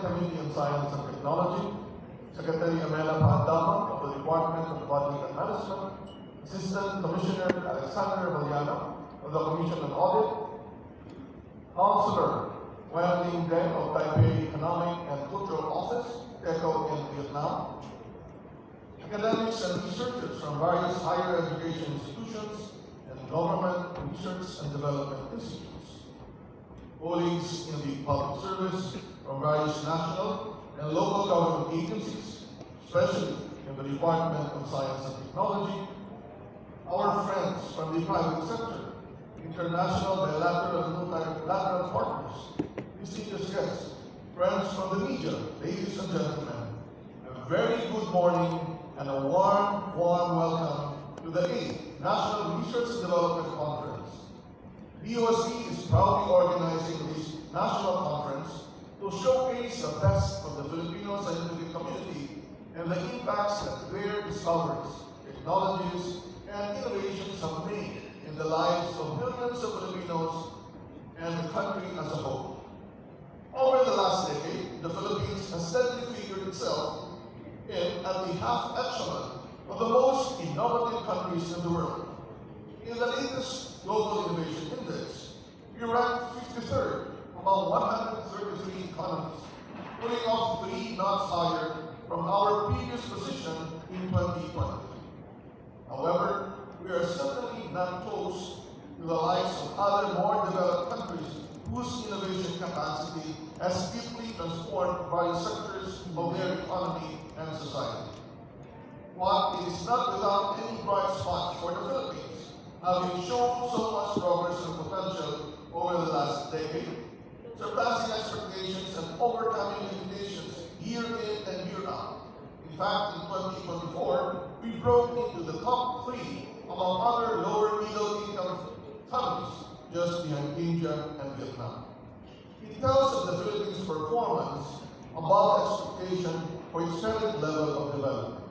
Committee on Science and Technology, Secretary Amela Pandama of the Department of Budget and Management, Assistant Commissioner Alexander Valiano of the Commission on Audit, Councilor Nguyen Linh Deng of Taipei Economic and Cultural Office, TECO in Vietnam, academics and researchers from various higher education institutions and government research and development institutes, colleagues in the public service from various national and local government agencies, especially in the Department of Science and Technology, our friends from the private sector, international bilateral and multilateral partners, distinguished guests, friends from the media, ladies and gentlemen, a very good morning and a warm welcome to the 8th National Research and Development Conference. DOST is proudly organizing this national conference to showcase the best of the Filipino scientific community and the impacts that their discoveries, technologies, and innovations have made in the lives of millions of Filipinos and the country as a whole. Over the last decade, the Philippines has steadily figured itself in at the half echelon of the most innovative countries in the world. In the latest Global Innovation Index, we ranked 53rd among 133 economies, putting off 3 notches higher from our previous position in 2020. However, we are certainly not close to the likes of other more developed countries whose innovation capacity has deeply transformed various sectors of their economy and society. While it is not without any bright spots for the Philippines, having shown so much progress and potential over the last decade, surpassing expectations and overcoming limitations year in and year out. In fact, in 2024, we broke into the top 3 among other lower middle income countries, just behind India and Vietnam. It tells of the Philippines' performance above expectation for its current level of development.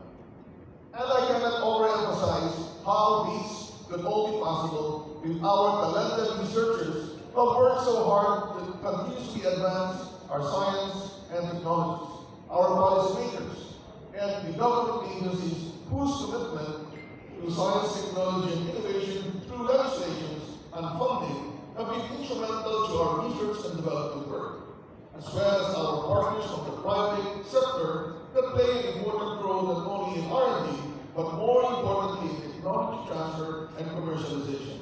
And I cannot overemphasize how these could all be possible with our talented researchers who have worked so hard to continuously advance our science and technologies, our policymakers, and the government agencies whose commitment to science, technology, and innovation through legislations and funding have been instrumental to our research and development work, as well as our partners from the private sector that play an important role not only in R&D, but more importantly in technology transfer and commercialization.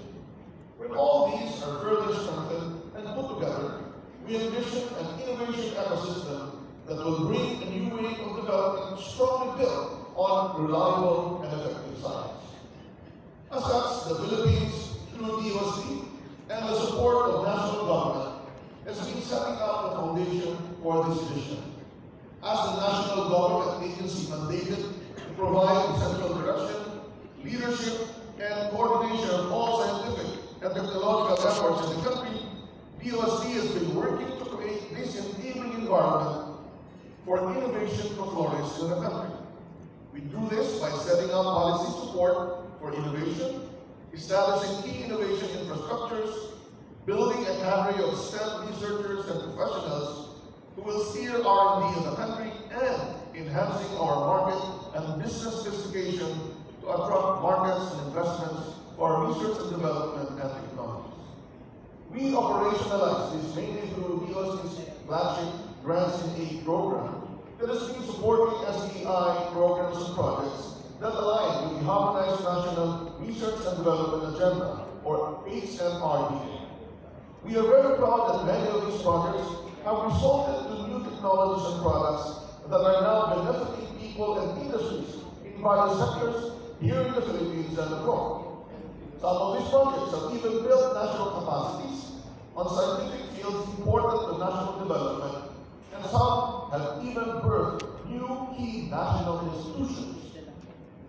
When all these are further strengthened and put together, we envision an innovation ecosystem that will bring a new wave of development strongly built on reliable and effective science. As such, the Philippines, through DOST and the support of national government, has been setting up the foundation for this vision. As the national government agency mandated to provide essential direction, leadership, and coordination of all scientific and technological efforts in the country, DOST has been working to create this enabling environment for innovation to flourish in the country. We do this by setting up policy support for innovation, establishing key innovation infrastructures, building a cadre of STEM researchers and professionals who will steer R&D in the country, and enhancing our market and business sophistication to attract markets and investments for our research and development and technologies. We operationalize this mainly through DOST's flagship Grants in Aid program that has been supporting SDI programs and projects that align with the Harmonized National Research and Development Agenda, or HNRDA. We are very proud that many of these projects have resulted in new technologies and products that are now benefiting people and industries in various sectors here in the Philippines and abroad. Some of these projects have even built national capacities on scientific fields important to national development, and some have even birthed new key national institutions.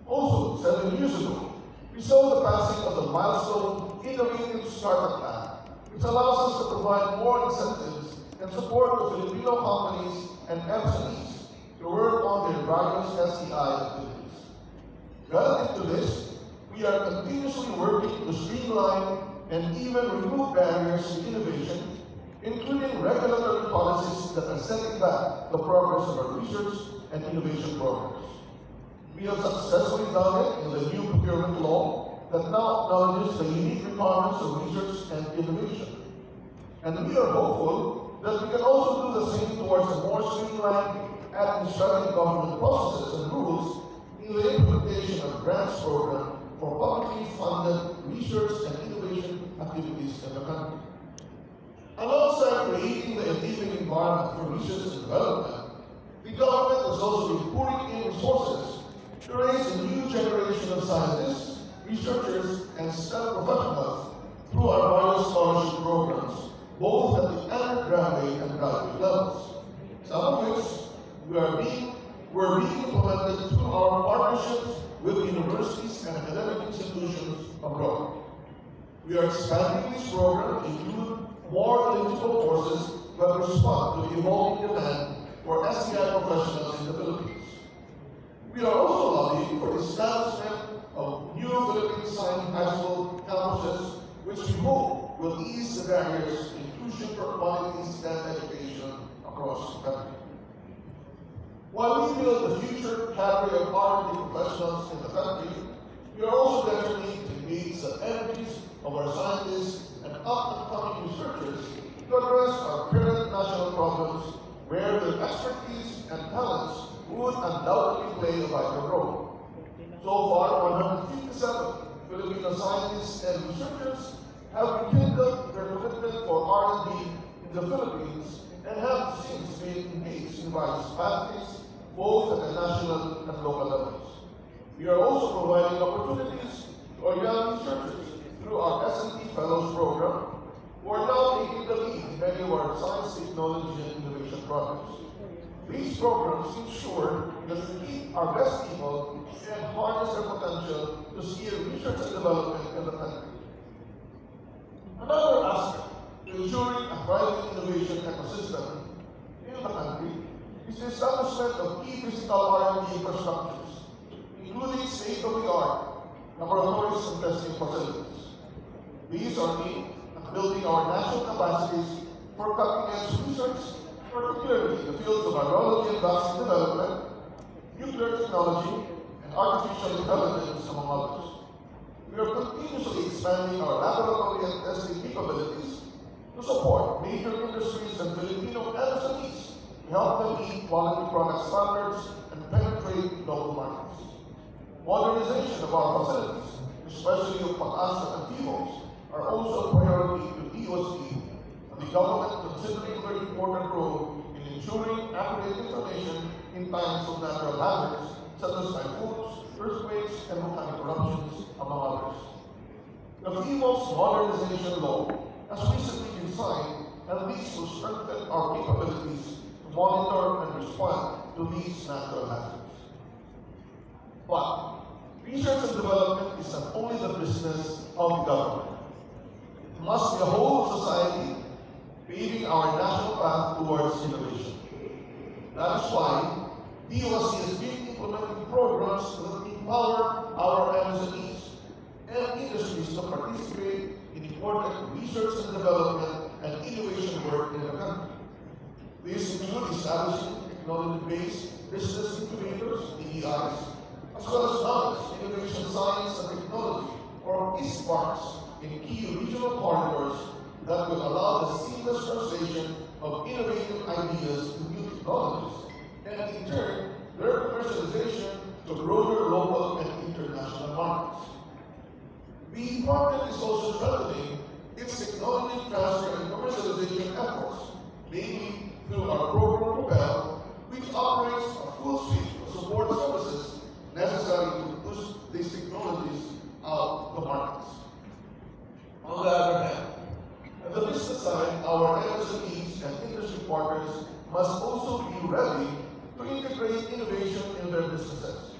Also, 7 years ago, we saw the passing of the milestone Innovative Startup Act, which allows us to provide more incentives and support to Filipino companies and SMEs to work on their various STI activities. Relative to this, we are continuously working to streamline and even remove barriers to innovation including regulatory policies that are setting back the progress of our research and innovation programs. We have successfully done it in the new procurement law that now acknowledges the unique requirements of research and innovation. And we are hopeful that we can also do the same towards a more streamlined administrative government processes and rules in the implementation of grants program for publicly funded research and innovation activities in the country. Alongside creating the enabling environment for research and development, the government has also been pouring in resources to raise a new generation of scientists, researchers, and STEM professionals through our various scholarship programs, both at the undergraduate and graduate levels, some of which were being implemented through our partnerships with universities and academic institutions abroad. We are expanding this program to include more eligible courses that respond to the evolving demand for STI professionals in the Philippines. We are also lobbying for the establishment of new Philippine Science High School campuses, which we hope will ease the barriers to inclusion for quality STEM education across the country. While we build the future cadre of R&D professionals in the country, we are also determined to engage the energies of our scientists and up-and-coming researchers to address our current national problems where their expertise and talents would undoubtedly play a vital role. So far, 157 Filipino scientists and researchers have rekindled their commitment for R&D in the Philippines and have since been engaged in various pathways, both at the national and local levels. We are also providing opportunities to our young researchers through our S&T Fellows Program, who are now taking the lead in many of our science, technology, and innovation projects. These programs ensure that we keep our best people and harness their potential to steer research and development in the country. Another aspect to ensuring a thriving innovation ecosystem in the country is the establishment of key physical R&D infrastructures, including state-of-the-art laboratories and testing facilities. These are aimed at building our national capacities for cutting-edge research, particularly in the fields of virology and vaccine development, nuclear technology, and artificial intelligence, among others. We are continuously expanding our laboratory and testing capabilities to support major industries and Filipino MSMEs to help them meet quality product standards and penetrate global markets. Modernization of our facilities, especially of Pag-asa and TIVOS, are also a priority to DOST, and the government considering their important role in ensuring accurate information in times of natural hazards such as typhoons, earthquakes, and volcanic eruptions, among others. The TIVOS modernization law has recently been signed, and these will strengthen our capabilities to monitor and respond to these natural hazards. But research and development is not only the business of the government. It must be the whole of society paving our national path towards innovation. That is why DOST has been implementing programs that empower our MSMEs and industries to participate in important research and development and innovation work in the country. These include establishing technology-based business incubators, TEIs, as well as knowledge, innovation, science, and technology, or ISPARCs, in key regional corridors that will allow the seamless translation of innovative ideas to new technologies, and in turn, their commercialization to broader local and international markets. The department is also strengthening its technology transfer and commercialization efforts, mainly through our program Propel, which operates a full suite of support services necessary to push these technologies out to markets. On the other hand, at the business side, our MSMEs and industry partners must also be ready to integrate innovation in their businesses.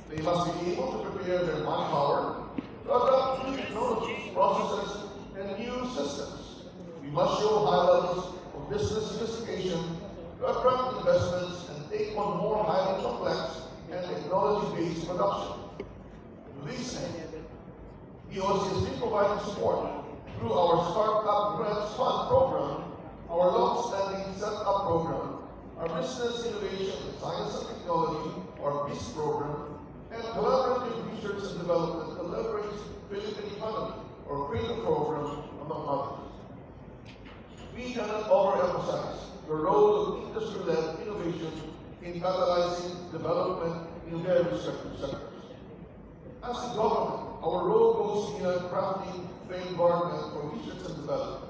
They must be able to prepare their manpower to adopt new technologies, processes, and new systems. We must show high levels of business sophistication to attract investments and take on more highly complex and technology-based production. To this end, DOST has been providing support through our Startup Grants Fund program, our long-standing Set-Up program, our Business Innovation in Science and Technology, or BIS program, and collaborative research and development that leverage Philippine economy, or CREDO program, among others. We cannot overemphasize the role of industry-led innovation in catalyzing development in their respective sectors. As a government, our role goes beyond crafting the environment for research and development.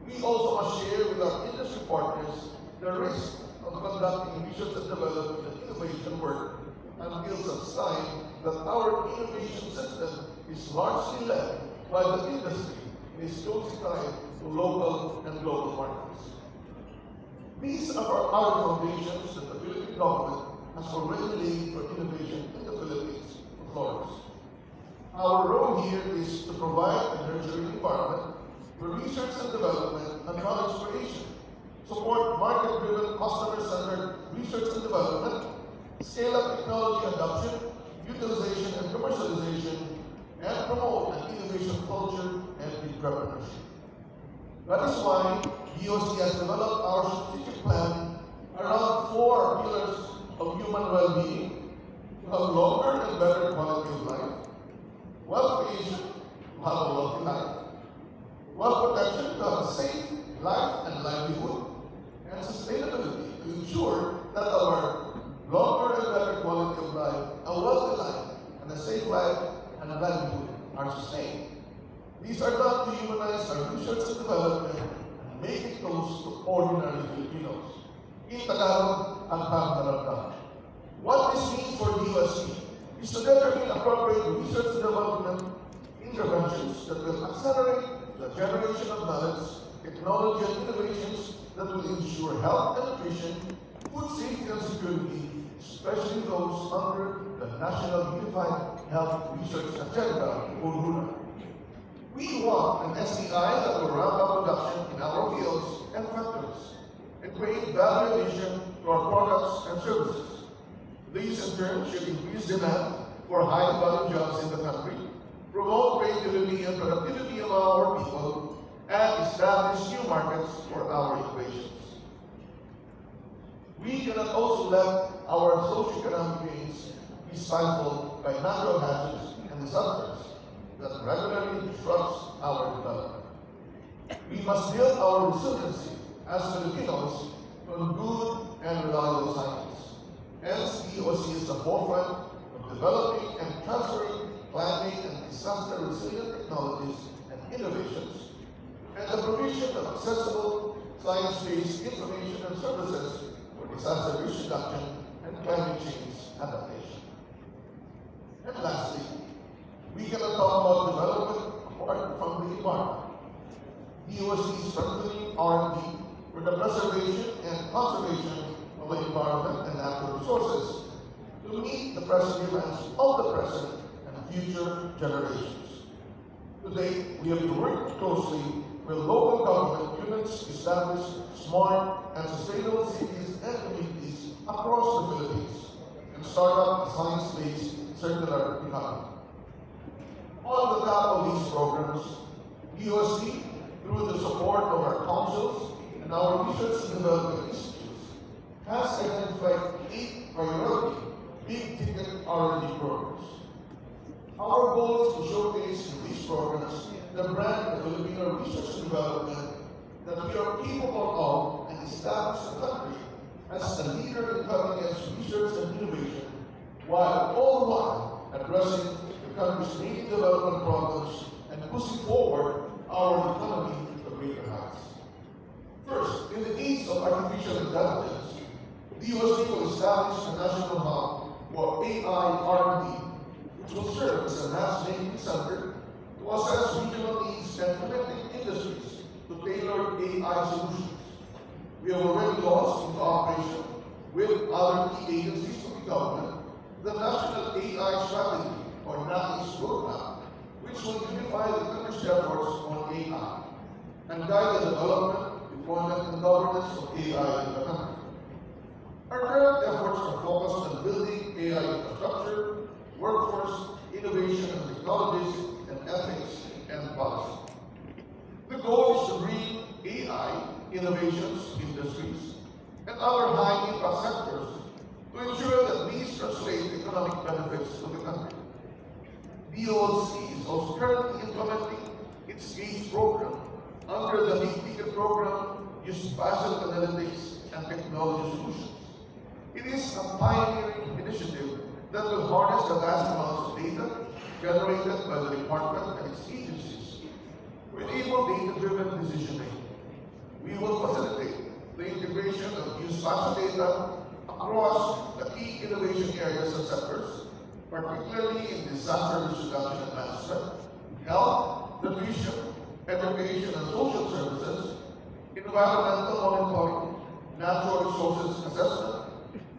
We also must share with our industry partners the risk of conducting research and development and innovation work until such time that our innovation system is largely led by the industry and is closely tied to local and global markets. These are our foundations that the Philippine government has already laid for innovation in the Philippines to flourish. Our role here is to provide a nurturing environment for research and development and knowledge creation, support market-driven, customer-centered research and development, scale up technology adoption, utilization and commercialization, and promote an innovation culture and entrepreneurship. That is why DOC has developed our strategic plan around 4 pillars of human well-being: to have longer and better quality of life, wealth creation, to have a wealthy life, wealth protection, to have a safe life and livelihood, and sustainability, to ensure that our longer and better quality of life, a wealthy life, and a safe life and a livelihood are sustained. These are done to humanize our research and development and make it close to ordinary Filipinos. In Tagalog, ang pangdarabdam. What this means for DOST is to determine appropriate research and development interventions that will accelerate the generation of knowledge, technology, and innovations that will ensure health and nutrition, food safety and security, especially those under the National Unified Health Research Agenda, or NURA. We want an SDI that will ramp up production in our fields and factories and create value addition to our products and services. These in turn should increase demand for high-value jobs in the country, promote creativity and productivity of our people, and establish new markets for our innovations. We cannot also let our socioeconomic gains be stifled by natural hazards and disasters that regularly disrupts our development. We must build our resiliency as Filipinos on good and reliable science. Hence, DOC is the forefront of developing and transferring climate and disaster-resilient technologies and innovations, and the provision of accessible science-based information and services for disaster risk reduction and climate change adaptation. And lastly, we cannot talk about development apart from the environment. DOC is strengthening R&D for the preservation and conservation of the environment and natural resources to meet the present demands of the present and future generations. Today, we have to work closely with local government units to establish smart and sustainable cities and communities across the Philippines and start up a science-based circular economy. On the top of these programs, DOC, through the support of our councils and our research and development institutes, has identified 8 priority big-ticket R&D programs. Our goal is to showcase in these programs the brand of Filipino research and development that we are capable of and establish the country as a leader in cutting-edge research and innovation, while all the while addressing the country's main development problems and pushing forward our economy to greater heights. First, in the age of artificial intelligence, DOC will establish a national hub for AI R&D, which will serve as a matchmaking center to assess regional needs and connecting industries to tailor AI solutions. We have already launched in cooperation with other key agencies of the government the National AI Strategy, or NAIS roadmap, which will unify the country's efforts on AI and guide the development, deployment, and governance of AI in the country. Our current efforts are focused on building AI infrastructure, workforce, innovation and technologies, and ethics and policy. The goal is to bring AI in innovations industries, and other high-impact sectors to ensure that these translate economic benefits to the country. DOLC is also currently implementing its GAGE program under the Big Ticket program using Spatial Analytics and Technology Solutions. It is a pioneering initiative that will harness the vast amounts of data generated by the department and its agencies to enable data-driven decision-making. We will facilitate the integration of new spatial data across the key innovation areas and sectors, particularly in disaster risk reduction and management, health, nutrition, education and social services, environmental monitoring, natural resources assessment,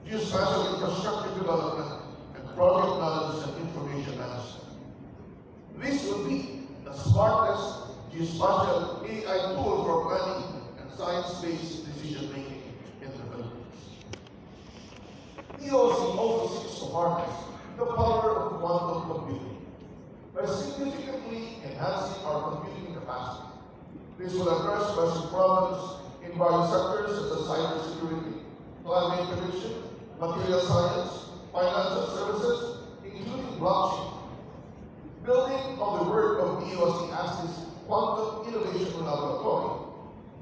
geospatial infrastructure development, and project knowledge and information management. This will be the smartest geospatial AI tool for planning and science-based decision-making in the Philippines. DOLC also seeks to harness the power of quantum computing by significantly enhancing our computing capacity. This will address pressing problems in various sectors such as cybersecurity, climate prediction, material science, financial services, including blockchain. Building on the work of DOLC ASTI's Quantum Innovation Laboratory,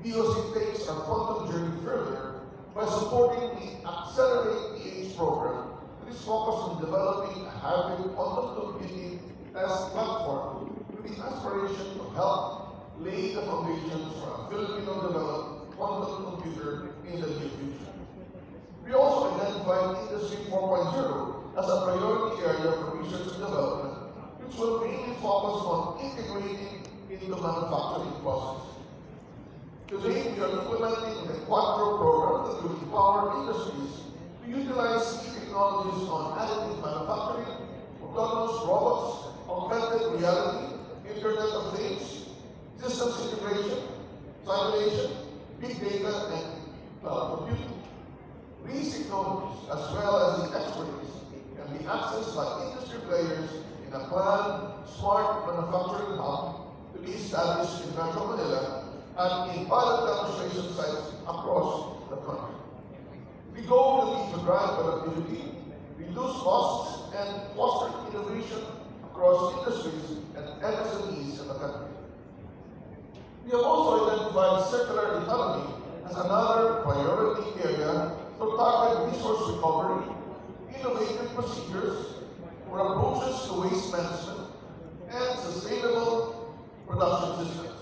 DOLC takes our quantum journey further by supporting the Accelerate PH program that is focused on developing a hybrid quantum computing as platform with the aspiration to help lay the foundations for a Filipino-developed quantum computer in the near future. We also identified Industry 4.0 as a priority area for research and development, which will mainly focus on integrating into manufacturing processes. Today, we are implementing the Quattro program that will empower industries to utilize key technologies on additive manufacturing, autonomous robots, augmented reality, Internet of Things, systems integration, simulation, big data, and cloud computing. These technologies, as well as the expertise, can be accessed by industry players in a planned smart manufacturing hub to be established in Metro Manila and in pilot demonstration sites across the country. The goal will be to drive productivity, reduce costs, and foster innovation across industries and MSMEs in the country. We have also identified circular economy as another priority area to target resource recovery, innovative procedures for approaches to waste management, and sustainable production systems.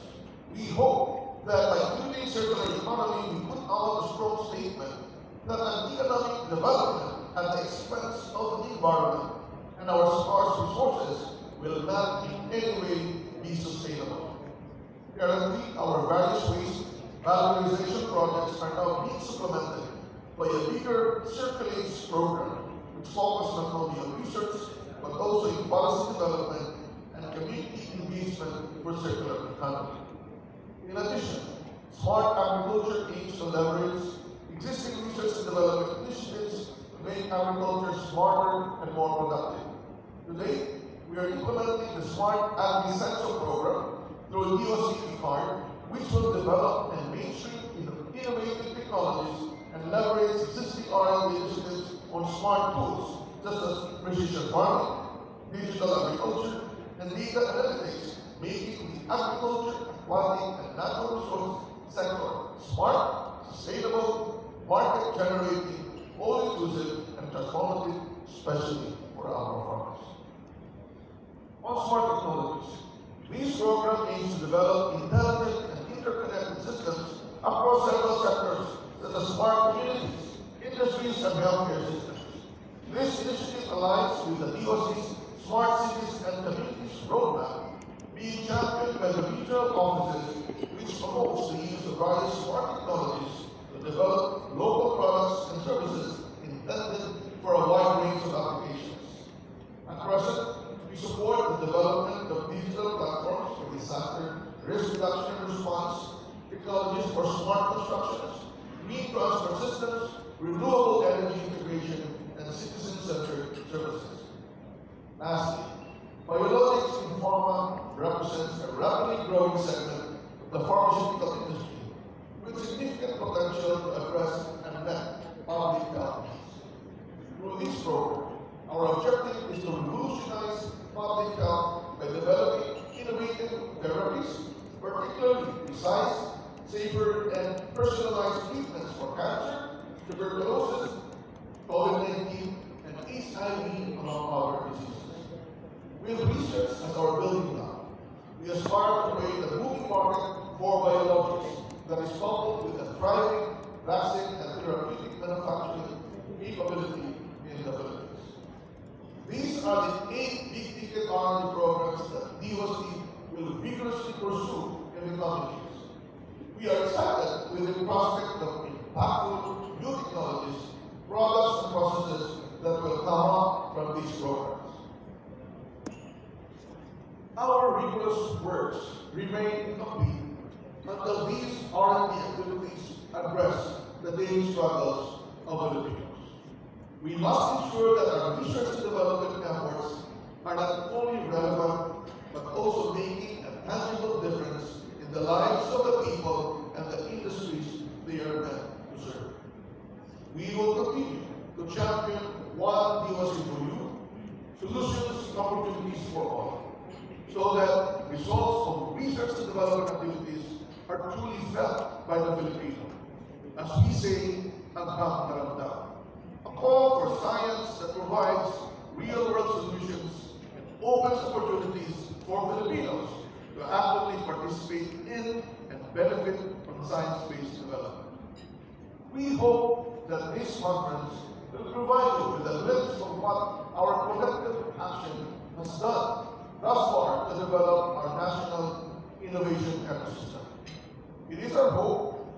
We hope that by including circular economy, we put out a strong statement that an economic development at the expense of the environment and our scarce resources will not in any way be sustainable. Currently, our various waste valorization projects are now being supplemented by a bigger Circulates program, which focuses not only on research, but also in policy development and community engagement for circular economy. In addition, smart agriculture aims to leverage existing research and development initiatives to make agriculture smarter and more productive. Today, we are implementing the Smart Agri-Essential program through DOC card, which will develop and mainstream innovative technologies and leverage existing R&D initiatives on smart tools such as precision farming, digital agriculture, and data analytics, making the agriculture, aquatic, and natural resource sector smart, sustainable, market-generating, all-inclusive, and transformative, especially for our farmers. On smart technologies, this program aims to develop intelligent and interconnected systems across several sectors such as smart communities, industries, and healthcare systems. This initiative aligns with the DOC's Smart Cities and Communities Roadmap, being championed by the regional offices, which promotes the use of various smart technologies to develop local products and services intended for a wide range of applications. At present, we support the development of digital platforms for disaster risk reduction and response, technologies for smart constructions, green transport systems, renewable energy integration, and citizen-centered services. Lastly, biologics in pharma represents a rapidly growing segment of the pharmaceutical industry, with with significant potential to address unmet public health needs. Through this program, our objective is to revolutionize public health by developing innovative therapies, particularly precise, safer, and personalized treatments for cancer, tuberculosis, COVID-19, and HIV, among other diseases. With research as our building block, we aspire to create a booming market for biologics that is coupled with a thriving vaccine and therapeutic manufacturing capability in the Philippines. These are the 8 big-ticket R&D programs that DOST will vigorously pursue in the coming years. We are excited with the prospect of impactful new technologies, products, and processes that will come up from these programs. Our rigorous works remain incomplete until these R&D activities address the daily struggles of Filipinos. We must ensure that our research and development efforts are not only relevant, but also making a tangible difference in the lives of the people and the industries they are meant to serve. We will continue to champion one DOST for you, solutions and opportunities for all, so that results of research and development activities are truly felt by the Filipino. As we say, agham karamdam. A call for science that provides real-world solutions and opens opportunities for Filipinos to actively participate in and benefit from science-based development. We hope that this conference will provide you with a glimpse of what our collective action has done thus far to develop our national innovation ecosystem. It is our hope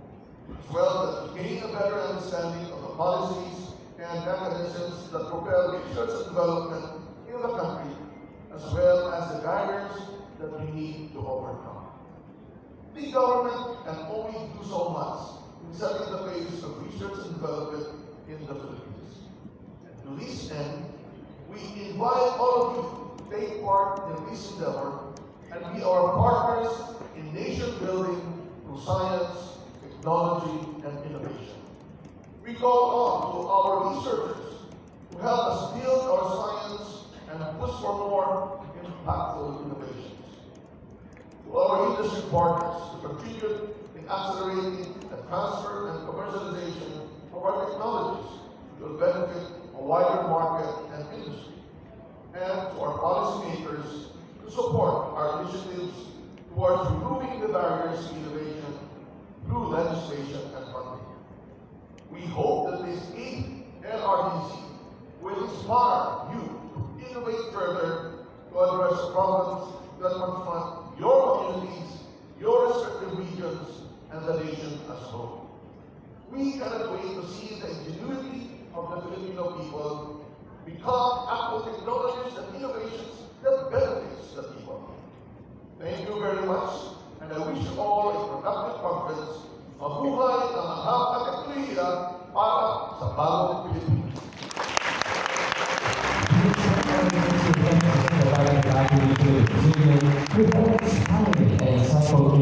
as well that we gain a better understanding of the policies and mechanisms that propel research and development in the country, as well as the barriers that we need to overcome. The government can only do so much in setting the pace of research and development in the Philippines. And to this end, we invite all of you to take part in this endeavor and be our partners in nation building through science, technology, and innovation. We call on to our researchers to help us build our science and push for more impactful innovations. To our industry partners to contribute in accelerating the transfer and commercialization of our technologies to benefit a wider market and industry. And to our policymakers to support our initiatives towards removing the barriers to innovation through legislation and funding. We hope that this 8th LRDC will inspire you to innovate further to address problems that confront your communities, your respective regions, and the nation as a whole. We cannot wait to see the ingenuity of the Filipino people become actual technologies and innovations that benefits the people. Thank you very much, and I wish you all a productive conference. Mabuhay ang agham at teknolohiya para sa bagong Pilipinas.